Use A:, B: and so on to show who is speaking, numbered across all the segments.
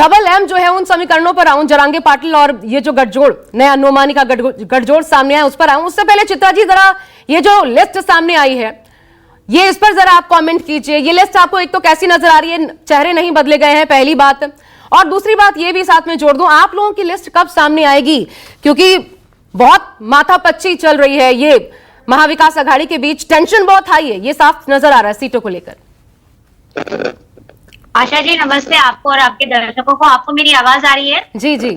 A: Double M जो है उन समीकरणों पर आऊं, जरांगे पाटिल और ये जो गठजोड़, नया अनुमानी का गठजोड़ सामने आया, उस पर आऊं। उससे पहले चित्रा जी, जरा ये जो लिस्ट सामने आई है, ये इस पर जरा आप कमेंट कीजिए। ये लिस्ट आपको एक तो कैसी नजर आ रही है? चेहरे नहीं बदले गए हैं, पहली बात। और दूसरी बात ये भी साथ में जोड़ दूं, आप लोगों की लिस्ट कब सामने आएगी? क्योंकि बहुत माथापच्ची चल रही है ये महाविकास आघाड़ी के बीच, टेंशन बहुत हाई है, ये साफ नजर आ रहा है सीटों को लेकर।
B: आशा जी नमस्ते आपको और आपके दर्शकों को। आपको मेरी आवाज आ रही है?
A: जी जी।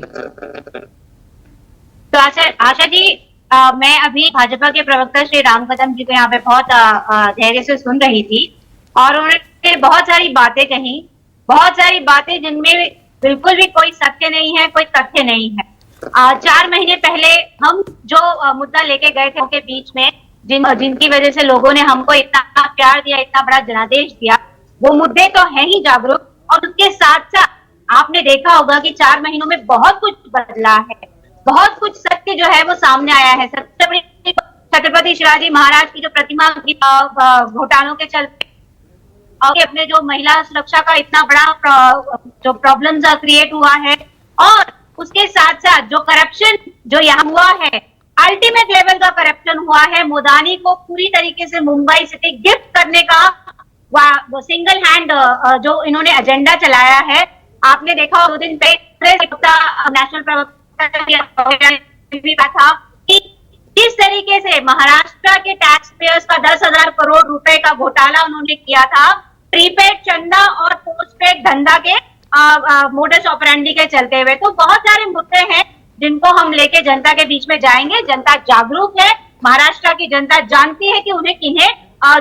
B: तो आशा जी, मैं अभी भाजपा के प्रवक्ता श्री राम कदम जी को यहाँ पे बहुत धैर्य से सुन रही थी और उन्होंने बहुत सारी बातें कही, बहुत सारी बातें जिनमें बिल्कुल भी कोई सत्य नहीं है, कोई तथ्य नहीं है। 4 महीने पहले हम जो मुद्दा लेके गए थे उनके बीच में, जिनकी वजह से लोगों ने हमको इतना प्यार दिया, इतना बड़ा जनादेश दिया, वो मुद्दे तो है ही जागरूक। और उसके साथ साथ आपने देखा होगा कि 4 महीनों में बहुत कुछ बदला है, बहुत कुछ सत्य जो है वो सामने आया है। सबसे बड़ी छत्रपति शिवाजी महाराज की जो प्रतिमा घोटालों के चलते और अपने जो महिला सुरक्षा का इतना बड़ा जो प्रॉब्लम्स क्रिएट हुआ है, और उसके साथ साथ जो करप्शन जो यहाँ हुआ है, अल्टीमेट लेवल का करप्शन हुआ है। मोदानी को पूरी तरीके से मुंबई सिटी गिफ्ट करने का वो सिंगल हैंड जो इन्होंने एजेंडा चलाया है। आपने देखा 2 दिन पहले नेशनल प्रवक्ता था कि किस तरीके से महाराष्ट्र के टैक्स पेयर्स का 10,000 करोड़ रुपए का घोटाला उन्होंने किया था, प्रीपेड चंदा और पोस्टपेड धंधा के मोडस ऑपरेंडी के चलते हुए। तो बहुत सारे मुद्दे हैं जिनको हम लेके जनता के बीच में जाएंगे। जनता जागरूक है, महाराष्ट्र की जनता जानती है कि उन्हें किन्हें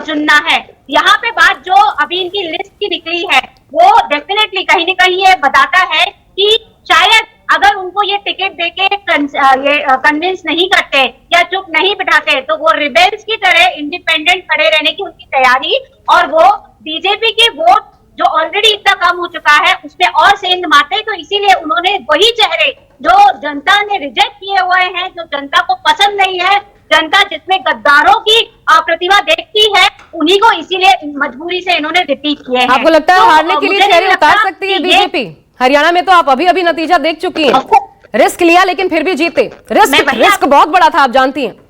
B: चुनना है। यहाँ पे बात जो अभी इनकी लिस्ट की निकली है, वो डेफिनेटली कहीं न कहीं ये बताता है कि शायद अगर उनको ये टिकट देके ये कन्विंस नहीं करते या चुप नहीं बिठाते, तो वो रिबेल्स की तरह इंडिपेंडेंट खड़े रहने की उनकी तैयारी, और वो बीजेपी के वोट जो ऑलरेडी इतना कम हो चुका है उसमें और सेंध मारते। तो इसीलिए उन्होंने वही चेहरे जो जनता ने रिजेक्ट किए हुए हैं, जो जनता को पसंद नहीं है, जनता जिसमें गद्दारों की प्रतिभा देखती है, उन्हीं को इसीलिए मजबूरी से इन्होंने रिपीट किए हैं।
A: आपको लगता है हारने के लिए चेहरे उतार सकती है बीजेपी? हरियाणा में तो आप अभी नतीजा देख चुकी हैं, रिस्क लिया लेकिन फिर भी जीते। रिस्क बहुत बड़ा था, आप जानती हैं।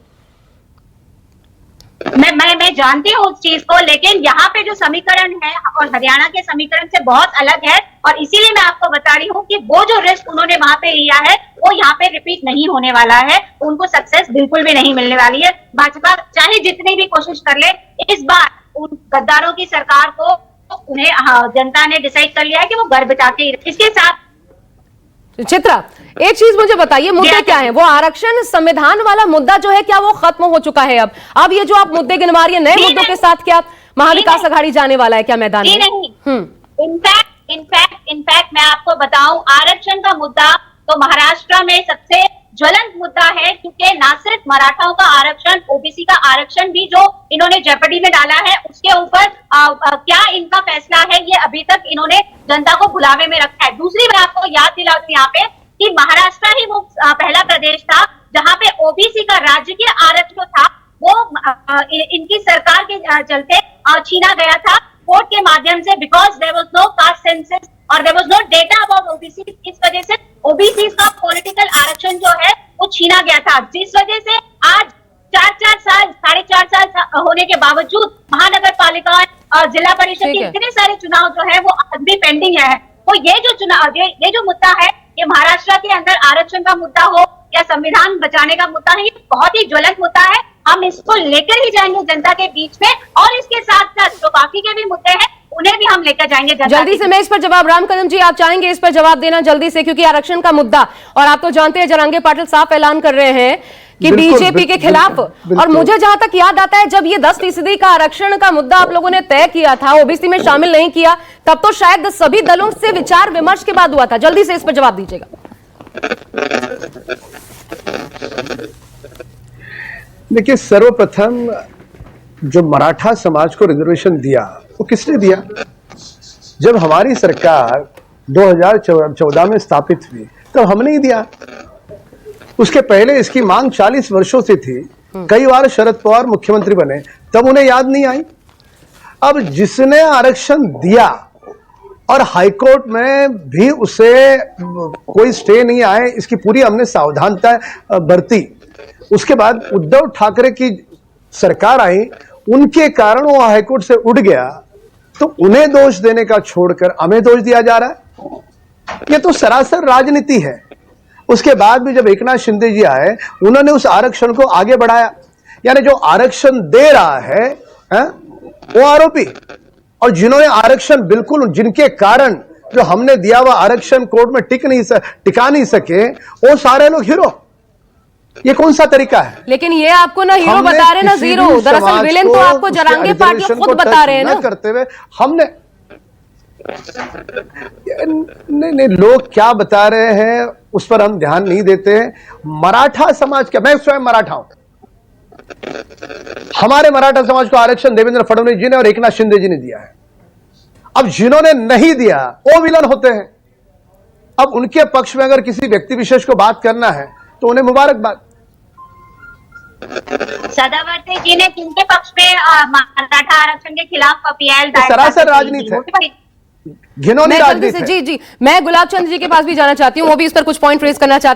B: मैं जानती हूँ उस चीज को, लेकिन यहाँ पे जो समीकरण है और हरियाणा के समीकरण से बहुत अलग है, और इसीलिए मैं आपको बता रही हूँ कि वो जो रिस्क उन्होंने वहां पे लिया है वो यहाँ पे रिपीट नहीं होने वाला है। उनको सक्सेस बिल्कुल भी नहीं मिलने वाली है। भाजपा चाहे जितनी भी कोशिश कर ले, इस बार उन गद्दारों की सरकार को उन्हें जनता ने डिसाइड कर लिया है कि वो घर बिठाते ही। इसके साथ
A: चित्रा, एक चीज मुझे बताइए, मुद्दे क्या है? वो आरक्षण संविधान वाला मुद्दा जो है, क्या वो खत्म हो चुका है? अब ये जो आप मुद्दे गिनवा रही है, नए मुद्दों के साथ क्या महाविकास आघाड़ी जाने वाला है क्या मैदान में?
B: नहीं। इनफैक्ट मैं आपको बताऊं, आरक्षण का मुद्दा तो महाराष्ट्र में सबसे ज्वलंत मुद्दा है, क्योंकि ना सिर्फ मराठाओं का आरक्षण, ओबीसी का आरक्षण भी जो इन्होंने जेपडी में डाला है, उसके ऊपर क्या इनका फैसला है, ये अभी तक इन्होंने जनता को भुलावे में रखा है। दूसरी बात आपको याद दिला दूं यहाँ पे कि महाराष्ट्र ही वो पहला प्रदेश था जहाँ पे ओबीसी का राजकीय आरक्षण था, वो इनकी सरकार के चलते छीना गया था कोर्ट के माध्यम से, because there was no caste census और there was no data about OBC. इस वजह से ओबीसी का पॉलिटिकल आरक्षण जो है वो छीना गया था, जिस वजह से आज 4 साल 4.5 साल होने के बावजूद महानगर पालिका और जिला परिषद के इतने सारे चुनाव जो है वो आज भी पेंडिंग है। तो ये जो चुनाव, ये जो मुद्दा है, ये महाराष्ट्र के अंदर आरक्षण का मुद्दा हो या संविधान बचाने का मुद्दा है, ये बहुत ही ज्वलंत मुद्दा है। हम इसको लेकर ही जाएंगे जनता के बीच में, और इसके साथ साथ जो बाकी के भी मुद्दे हैं उन्हें भी हम लेकर जाएंगे
A: जल्दी से। मैं इस पर जवाब, राम कदम जी आप चाहेंगे इस पर जवाब देना जल्दी से, क्योंकि आरक्षण का मुद्दा, और आप तो जानते हैं जरांगे पाटिल साफ ऐलान कर रहे हैं कि बीजेपी के खिलाफ। और मुझे जहां तक याद आता है, जब ये 10% का आरक्षण का मुद्दा आप लोगों ने तय किया था, ओबीसी में शामिल नहीं किया, तब तो शायद सभी दलों से विचार विमर्श के बाद हुआ था। जल्दी से इस पर जवाब दीजिएगा।
C: देखिए, सर्वप्रथम जो मराठा समाज को रिजर्वेशन दिया वो किसने दिया? जब हमारी सरकार 2014 में स्थापित हुई तब हमने ही दिया। उसके पहले इसकी मांग 40 वर्षों से थी। कई बार शरद पवार मुख्यमंत्री बने, तब उन्हें याद नहीं आई। अब जिसने आरक्षण दिया और हाईकोर्ट में भी उसे कोई स्टे नहीं आए, इसकी पूरी हमने सावधानता बरती। उसके बाद उद्धव ठाकरे की सरकार आई, उनके कारण वो हाईकोर्ट से उठ गया, तो उन्हें दोष देने का छोड़कर हमें दोष दिया जा रहा है। ये तो सरासर राजनीति है। उसके बाद भी जब एकनाथ शिंदे जी आए, उन्होंने उस आरक्षण को आगे बढ़ाया, यानी जो आरक्षण दे रहा है वो आरोपी, और जिन्होंने आरक्षण बिल्कुल, जिनके कारण जो हमने दिया हुआ आरक्षण कोर्ट में टिका नहीं सके, वो सारे लोग हीरो। ये कौन सा तरीका है?
A: लेकिन ये आपको ना हीरो बता रहे ना जीरो, दरअसल विलेन तो आपको जरांगे पार्टी खुद बता रहे हैं ना।
C: करते हुए हमने नहीं, लोग क्या बता रहे हैं उस पर हम ध्यान नहीं देते हैं। मराठा समाज क्या, मैं स्वयं मराठा हूं, हमारे मराठा समाज को आरक्षण देवेंद्र फडणवीस जी ने और एकनाथ शिंदे जी ने दिया है। अब जिन्होंने नहीं दिया वो विलन होते हैं। अब उनके पक्ष में अगर किसी व्यक्ति विशेष को बात करना है तो उन्हें मुबारकबाद।
B: सदावर्ती जी ने किनके पक्ष में मराठा आरक्षण के खिलाफ पीएल
C: सरासर राजनीति है, घिनौनी राजनीति है।
A: जी, मैं गुलाब चंद जी के पास भी जाना चाहती हूँ, वो भी इस पर कुछ पॉइंट रेज करना चाहते हैं।